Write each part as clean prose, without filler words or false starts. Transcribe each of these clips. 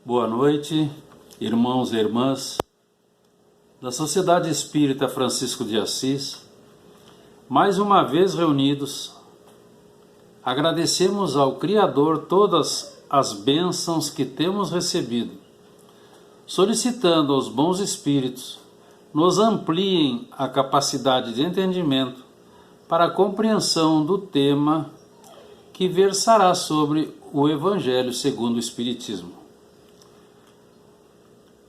Boa noite, irmãos e irmãs da Sociedade Espírita Francisco de Assis. Mais uma vez reunidos, agradecemos ao Criador todas as bênçãos que temos recebido, solicitando aos bons espíritos nos ampliem a capacidade de entendimento para a compreensão do tema que versará sobre o Evangelho segundo o Espiritismo.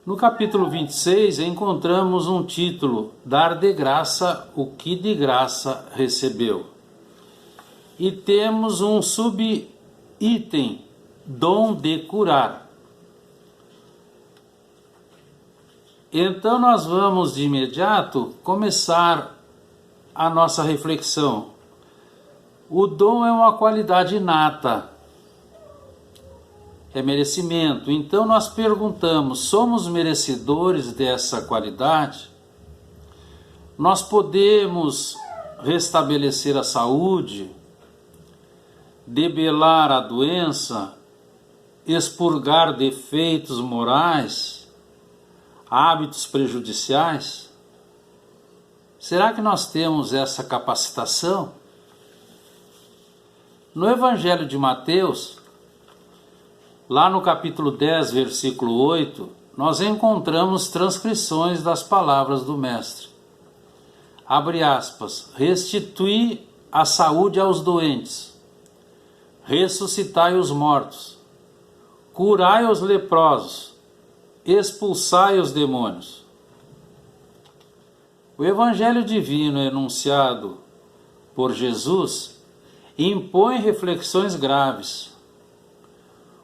No capítulo 26 encontramos um título: Dar de graça o que de graça recebeu. E temos um subitem: Dom de curar. Então nós vamos de imediato começar a nossa reflexão. O dom é uma qualidade inata, é merecimento. Então nós perguntamos: somos merecedores dessa qualidade? Nós podemos restabelecer a saúde, debelar a doença, expurgar defeitos morais, hábitos prejudiciais? Será que nós temos essa capacitação? No Evangelho de Mateus, lá no capítulo 10, versículo 8, nós encontramos transcrições das palavras do Mestre. Abre aspas: restitui a saúde aos doentes, ressuscitai os mortos, curai os leprosos, expulsai os demônios. O Evangelho divino enunciado por Jesus impõe reflexões graves,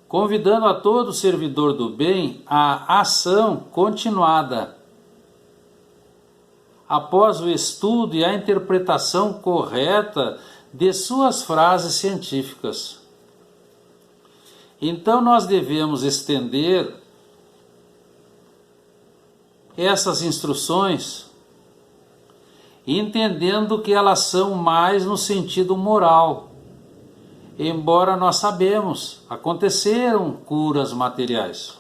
convidando a todo servidor do bem à ação continuada, após o estudo e a interpretação correta de suas frases científicas. Então nós devemos estender essas instruções, entendendo que elas são mais no sentido moral. Embora nós sabemos, aconteceram curas materiais.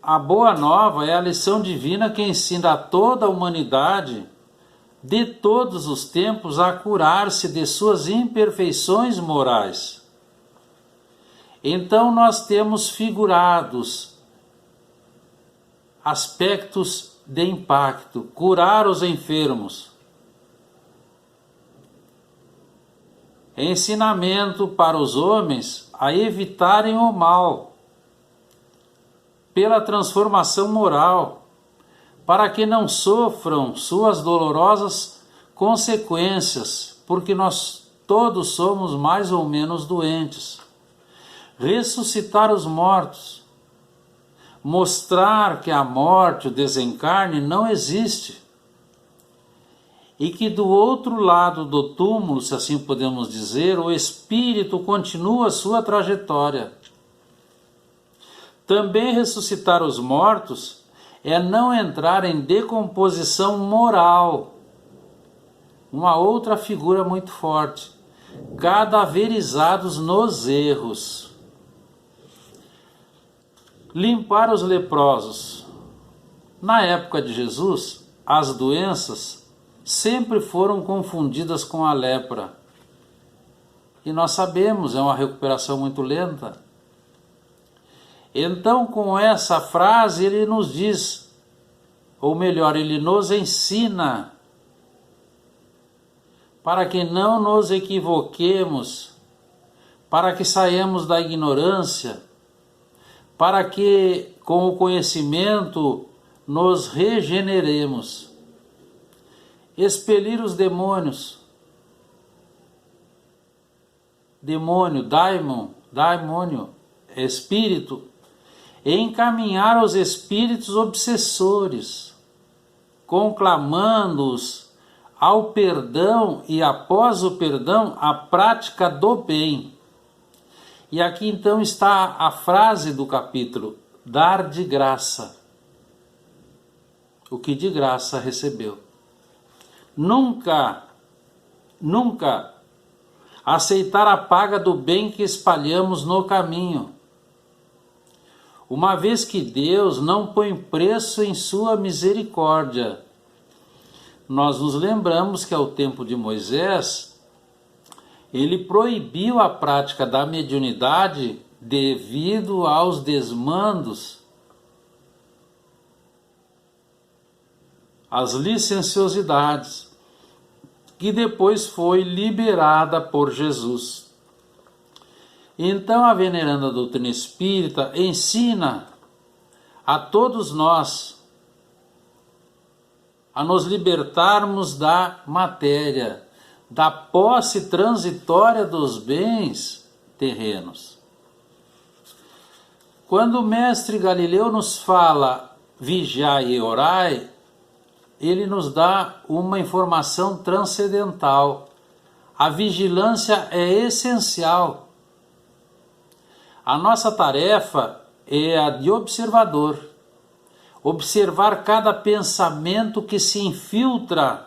A boa nova é a lição divina que ensina a toda a humanidade, de todos os tempos, a curar-se de suas imperfeições morais. Então nós temos figurados aspectos de impacto: curar os enfermos, ensinamento para os homens a evitarem o mal, pela transformação moral, para que não sofram suas dolorosas consequências, porque nós todos somos mais ou menos doentes. Ressuscitar os mortos, mostrar que a morte, o desencarne, não existe, e que do outro lado do túmulo, se assim podemos dizer, o espírito continua sua trajetória. Também ressuscitar os mortos é não entrar em decomposição moral. Uma outra figura muito forte: cadaverizados nos erros. Limpar os leprosos. Na época de Jesus, as doenças sempre foram confundidas com a lepra. E nós sabemos, é uma recuperação muito lenta. Então, com essa frase, ele nos diz, ou melhor, ele nos ensina, para que não nos equivoquemos, para que saiamos da ignorância, para que com o conhecimento nos regeneremos. Expelir os demônios. Demônio, daimônio, espírito. Encaminhar os espíritos obsessores, conclamando-os ao perdão e, após o perdão, a prática do bem. E aqui então está a frase do capítulo: dar de graça o que de graça recebeu. Nunca aceitar a paga do bem que espalhamos no caminho, uma vez que Deus não põe preço em sua misericórdia. Nós nos lembramos que ao tempo de Moisés, ele proibiu a prática da mediunidade devido aos desmandos, às licenciosidades, que depois foi liberada por Jesus. Então a veneranda doutrina espírita ensina a todos nós a nos libertarmos da matéria, da posse transitória dos bens terrenos. Quando o mestre Galileu nos fala vigiai e orai, ele nos dá uma informação transcendental. A vigilância é essencial. A nossa tarefa é a de observador. Observar cada pensamento que se infiltra,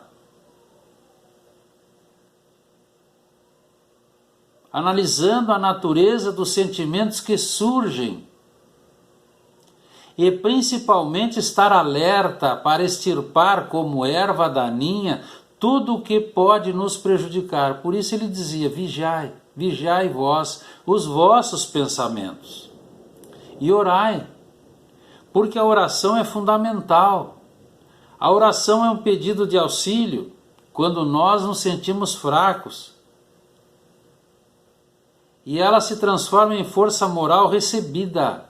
analisando a natureza dos sentimentos que surgem, e principalmente estar alerta para extirpar como erva daninha tudo o que pode nos prejudicar. Por isso ele dizia, vigiai, vigiai vós os vossos pensamentos e orai, porque a oração é fundamental. A oração é um pedido de auxílio quando nós nos sentimos fracos, e ela se transforma em força moral recebida.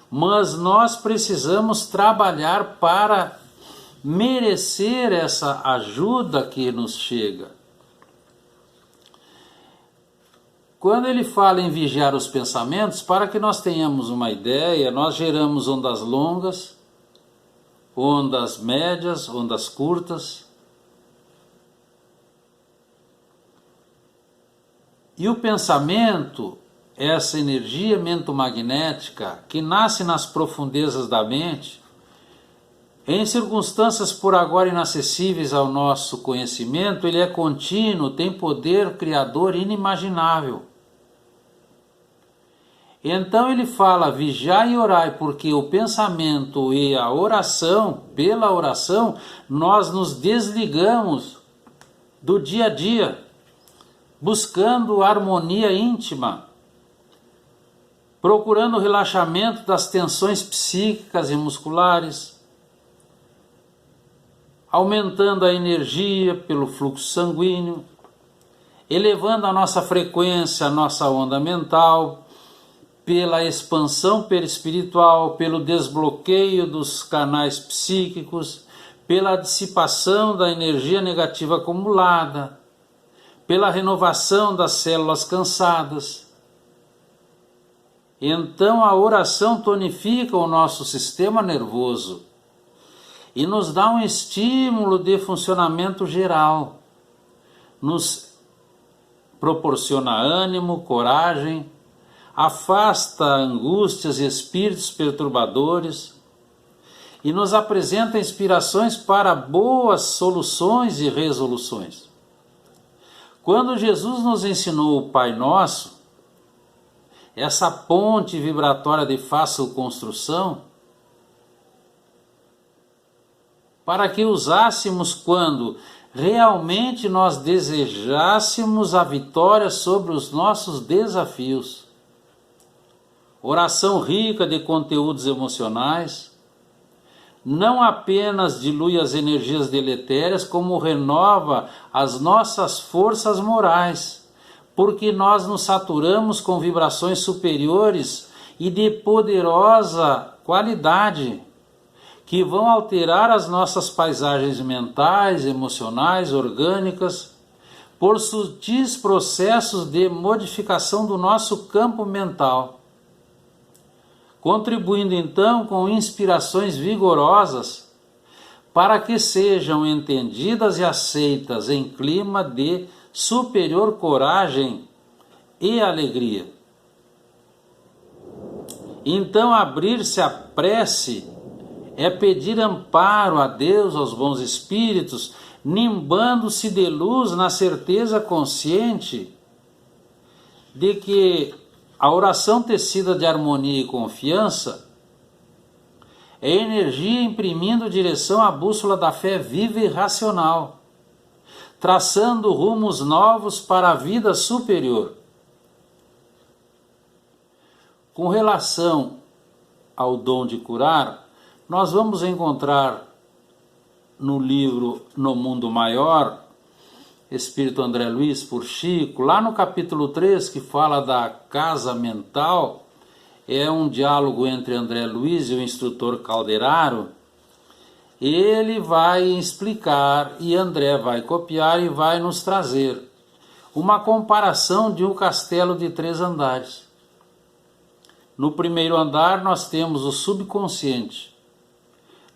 Mas nós precisamos trabalhar para merecer essa ajuda que nos chega. Quando ele fala em vigiar os pensamentos, para que nós tenhamos uma ideia, nós geramos ondas longas, ondas médias, ondas curtas. E o pensamento, essa energia mentomagnética que nasce nas profundezas da mente, em circunstâncias por agora inacessíveis ao nosso conhecimento, ele é contínuo, tem poder criador inimaginável. Então ele fala, vigiai e orai, porque o pensamento e a oração, pela oração, nós nos desligamos do dia a dia, buscando harmonia íntima, procurando o relaxamento das tensões psíquicas e musculares, aumentando a energia pelo fluxo sanguíneo, elevando a nossa frequência, a nossa onda mental, pela expansão perispiritual, pelo desbloqueio dos canais psíquicos, pela dissipação da energia negativa acumulada, pela renovação das células cansadas. Então a oração tonifica o nosso sistema nervoso e nos dá um estímulo de funcionamento geral, nos proporciona ânimo, coragem, afasta angústias e espíritos perturbadores e nos apresenta inspirações para boas soluções e resoluções. Quando Jesus nos ensinou o Pai Nosso, essa ponte vibratória de fácil construção, para que usássemos quando realmente nós desejássemos a vitória sobre os nossos desafios. Oração rica de conteúdos emocionais, não apenas dilui as energias deletérias, como renova as nossas forças morais, porque nós nos saturamos com vibrações superiores e de poderosa qualidade, que vão alterar as nossas paisagens mentais, emocionais, orgânicas, por sutis processos de modificação do nosso campo mental, contribuindo então com inspirações vigorosas para que sejam entendidas e aceitas em clima de superior coragem e alegria. Então abrir-se à prece é pedir amparo a Deus, aos bons espíritos, nimbando-se de luz na certeza consciente de que A oração tecida de harmonia e confiança é energia imprimindo direção à bússola da fé viva e racional, traçando rumos novos para a vida superior. Com relação ao dom de curar, nós vamos encontrar no livro No Mundo Maior, Espírito André Luiz por Chico, lá no capítulo 3, que fala da casa mental, é um diálogo entre André Luiz e o instrutor Calderaro. Ele vai explicar e André vai copiar e vai nos trazer uma comparação de um castelo de 3 andares. No primeiro andar nós temos o subconsciente,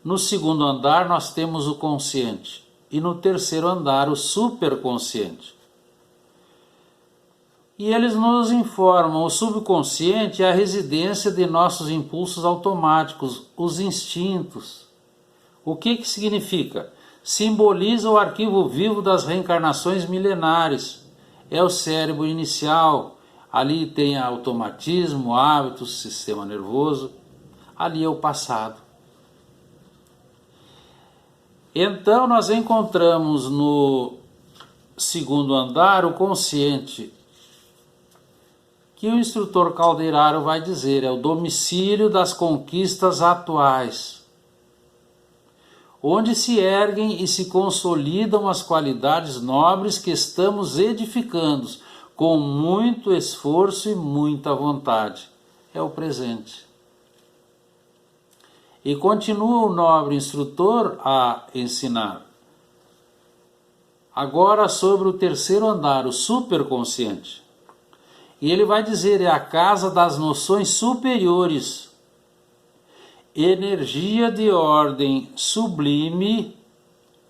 no segundo andar nós temos o consciente e no terceiro andar o superconsciente. E eles nos informam: o subconsciente é a residência de nossos impulsos automáticos, os instintos. O que significa? Simboliza o arquivo vivo das reencarnações milenares. É o cérebro inicial. Ali tem automatismo, hábitos, sistema nervoso. Ali é o passado. Então nós encontramos no segundo andar o consciente, que o instrutor Calderaro vai dizer, é o domicílio das conquistas atuais, onde se erguem e se consolidam as qualidades nobres que estamos edificando, com muito esforço e muita vontade. É o presente. E continua o nobre instrutor a ensinar. Agora sobre o terceiro andar, o superconsciente. E ele vai dizer, é a casa das noções superiores. Energia de ordem sublime,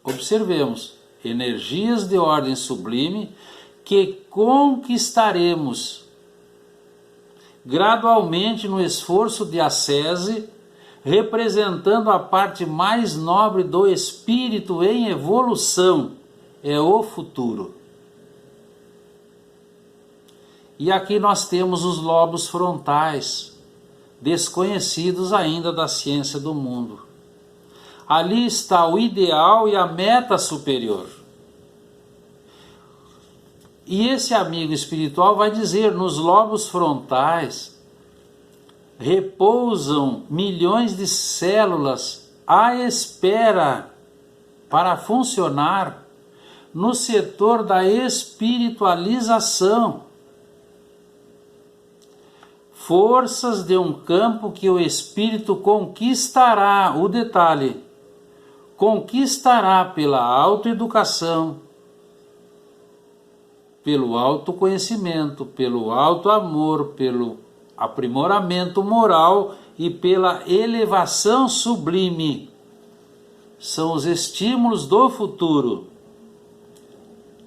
observemos, energias de ordem sublime que conquistaremos gradualmente no esforço de ascese, representando a parte mais nobre do espírito em evolução, é o futuro. E aqui nós temos os lobos frontais, desconhecidos ainda da ciência do mundo. Ali está o ideal e a meta superior. E esse amigo espiritual vai dizer, nos lobos frontais repousam milhões de células à espera para funcionar no setor da espiritualização. Forças de um campo que o espírito conquistará, o detalhe, conquistará pela autoeducação, pelo autoconhecimento, pelo autoamor, pelo aprimoramento moral e pela elevação sublime. São os estímulos do futuro.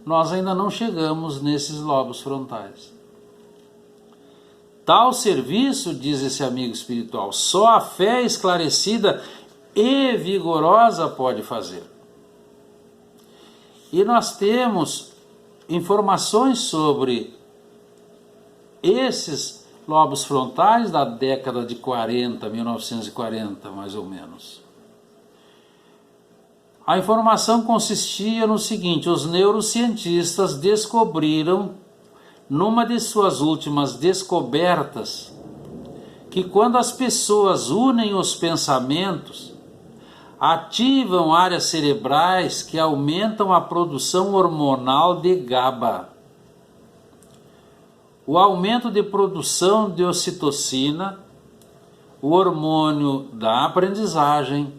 Nós ainda não chegamos nesses lobos frontais. Tal serviço, diz esse amigo espiritual, só a fé esclarecida e vigorosa pode fazer. E nós temos informações sobre esses lobos frontais da década de 40, 1940 mais ou menos. A informação consistia no seguinte: os neurocientistas descobriram, numa de suas últimas descobertas, que quando as pessoas unem os pensamentos, ativam áreas cerebrais que aumentam a produção hormonal de GABA. O aumento de produção de ocitocina, o hormônio da aprendizagem,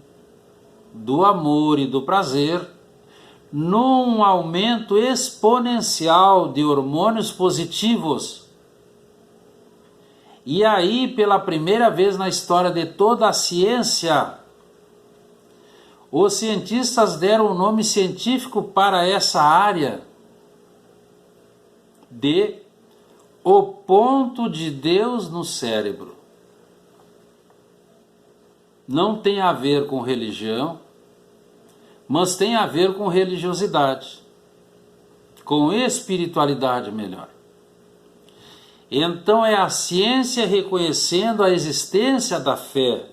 do amor e do prazer, num aumento exponencial de hormônios positivos. E aí, pela primeira vez na história de toda a ciência, os cientistas deram um nome científico para essa área de o ponto de Deus no cérebro. Não tem a ver com religião, mas tem a ver com religiosidade, com espiritualidade melhor. Então é a ciência reconhecendo a existência da fé.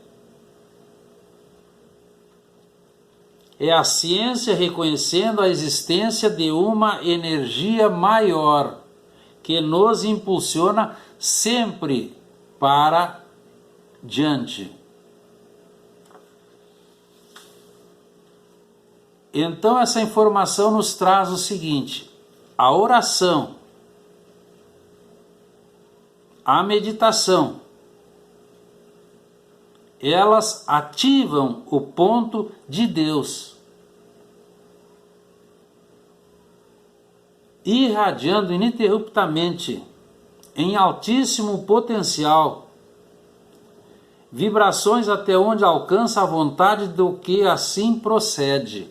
É a ciência reconhecendo a existência de uma energia maior que nos impulsiona sempre para diante. Então essa informação nos traz o seguinte: a oração, a meditação, elas ativam o ponto de Deus, irradiando ininterruptamente, em altíssimo potencial, vibrações até onde alcança a vontade do que assim procede.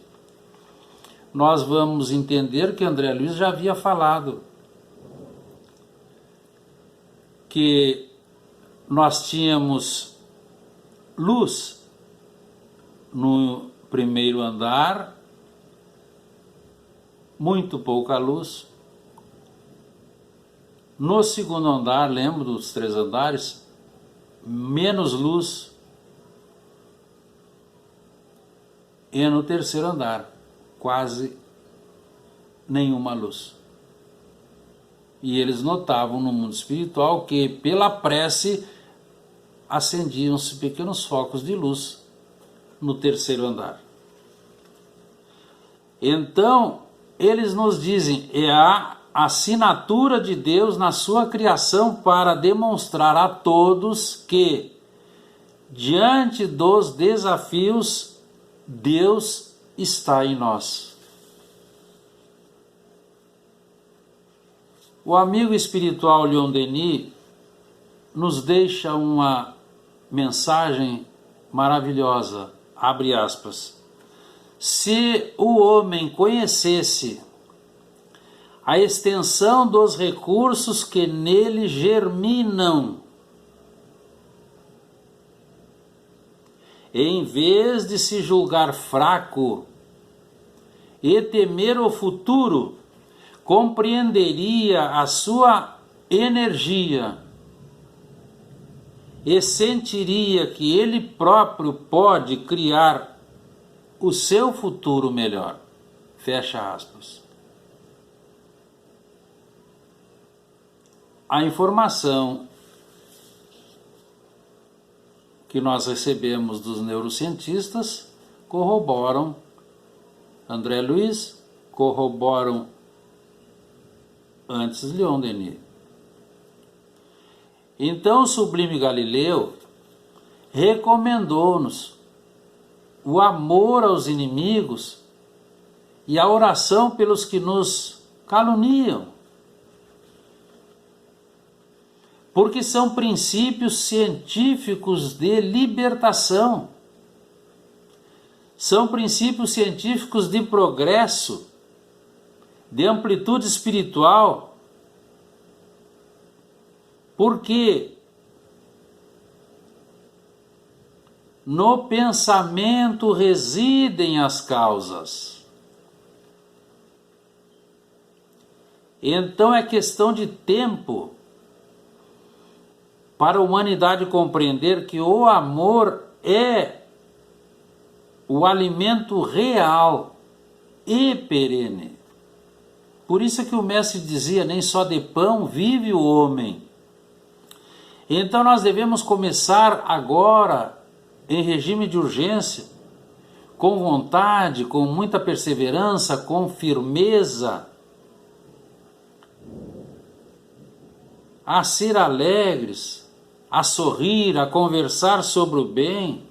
Nós vamos entender que André Luiz já havia falado que nós tínhamos luz no primeiro andar, muito pouca luz. No segundo andar, lembro dos 3 andares, menos luz. E no terceiro andar, quase nenhuma luz. E eles notavam no mundo espiritual que pela prece acendiam-se pequenos focos de luz no terceiro andar. Então, eles nos dizem, é a assinatura de Deus na sua criação para demonstrar a todos que, diante dos desafios, Deus está em nós. O amigo espiritual Leon Denis nos deixa uma mensagem maravilhosa, abre aspas. Se o homem conhecesse a extensão dos recursos que nele germinam, em vez de se julgar fraco e temer o futuro, compreenderia a sua energia e sentiria que ele próprio pode criar o seu futuro melhor. Fecha aspas. A informação que nós recebemos dos neurocientistas corroboram André Luiz, corroboram antes Leon Denis. Então o sublime Galileu recomendou-nos o amor aos inimigos e a oração pelos que nos caluniam, porque são princípios científicos de libertação, são princípios científicos de progresso, de amplitude espiritual, porque no pensamento residem as causas. Então é questão de tempo para a humanidade compreender que o amor é o alimento real e perene. Por isso é que o mestre dizia, nem só de pão vive o homem. Então nós devemos começar agora, em regime de urgência, com vontade, com muita perseverança, com firmeza, a ser alegres, a sorrir, a conversar sobre o bem,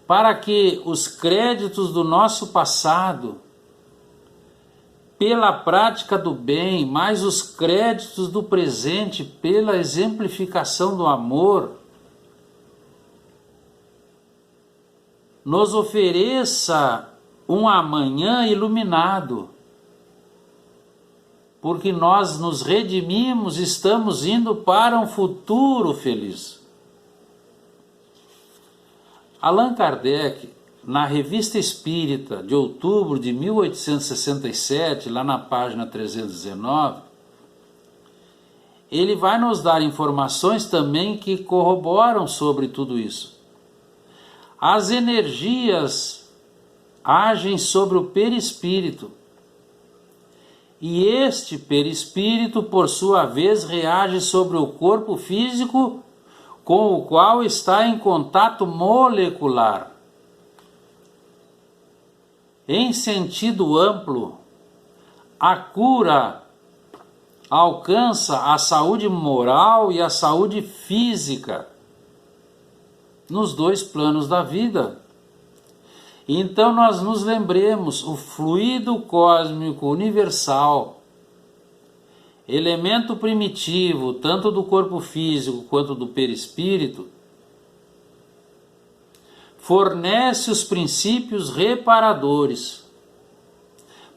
para que os créditos do nosso passado, pela prática do bem, mais os créditos do presente, pela exemplificação do amor, nos ofereça um amanhã iluminado, porque nós nos redimimos, estamos indo para um futuro feliz. Allan Kardec, na Revista Espírita de outubro de 1867, lá na página 319, ele vai nos dar informações também que corroboram sobre tudo isso. As energias agem sobre o perispírito. E este perispírito, por sua vez, reage sobre o corpo físico com o qual está em contato molecular. Em sentido amplo, a cura alcança a saúde moral e a saúde física nos dois planos da vida. Então nós nos lembremos, o fluido cósmico universal, elemento primitivo, tanto do corpo físico quanto do perispírito, fornece os princípios reparadores,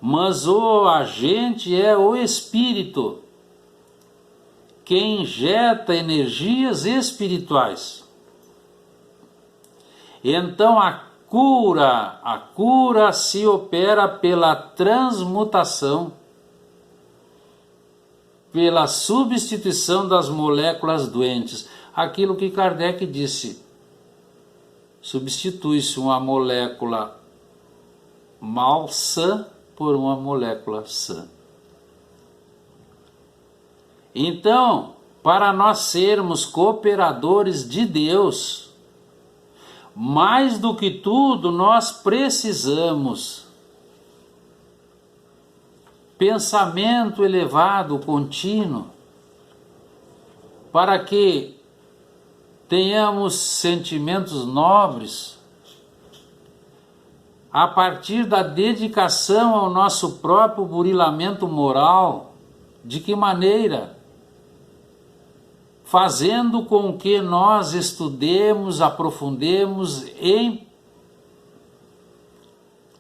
mas o agente é o espírito, que injeta energias espirituais. Então a cura se opera pela transmutação, pela substituição das moléculas doentes. Aquilo que Kardec disse, substitui-se uma molécula malsã por uma molécula sã. Então, para nós sermos cooperadores de Deus, mais do que tudo, nós precisamos pensamento elevado, contínuo, para que tenhamos sentimentos nobres, a partir da dedicação ao nosso próprio burilamento moral. De que maneira? Fazendo com que nós estudemos, aprofundemos em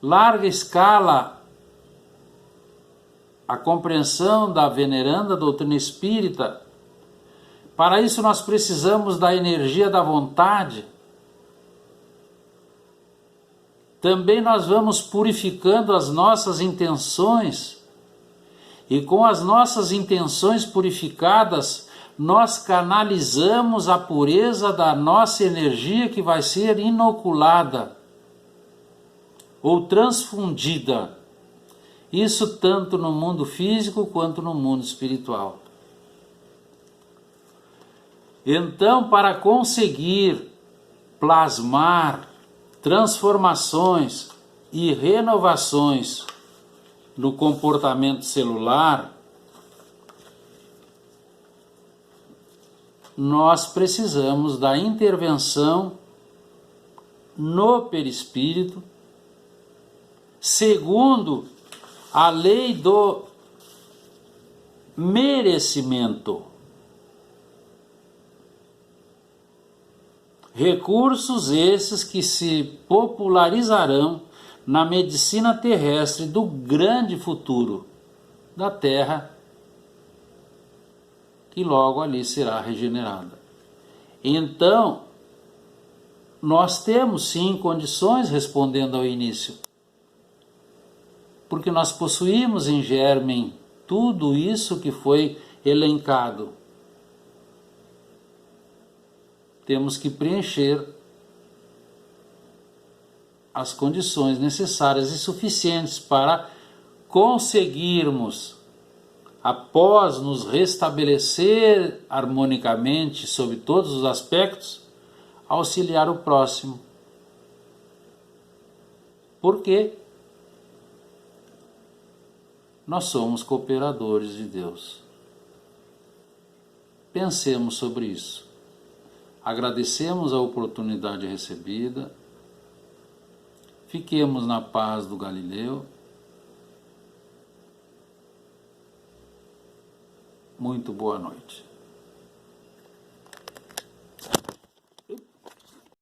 larga escala a compreensão da veneranda doutrina espírita. Para isso nós precisamos da energia da vontade. Também nós vamos purificando as nossas intenções, e com as nossas intenções purificadas, nós canalizamos a pureza da nossa energia, que vai ser inoculada ou transfundida. Isso tanto no mundo físico quanto no mundo espiritual. Então, para conseguir plasmar transformações e renovações no comportamento celular, nós precisamos da intervenção no perispírito, segundo a lei do merecimento. Recursos esses que se popularizarão na medicina terrestre do grande futuro da Terra, que logo ali será regenerada. Então, nós temos sim condições, respondendo ao início, porque nós possuímos em germen tudo isso que foi elencado. Temos que preencher as condições necessárias e suficientes para conseguirmos, após nos restabelecer harmonicamente sobre todos os aspectos, auxiliar o próximo. Por quê? Nós somos cooperadores de Deus. Pensemos sobre isso. Agradecemos a oportunidade recebida. Fiquemos na paz do Galileu. Muito boa noite.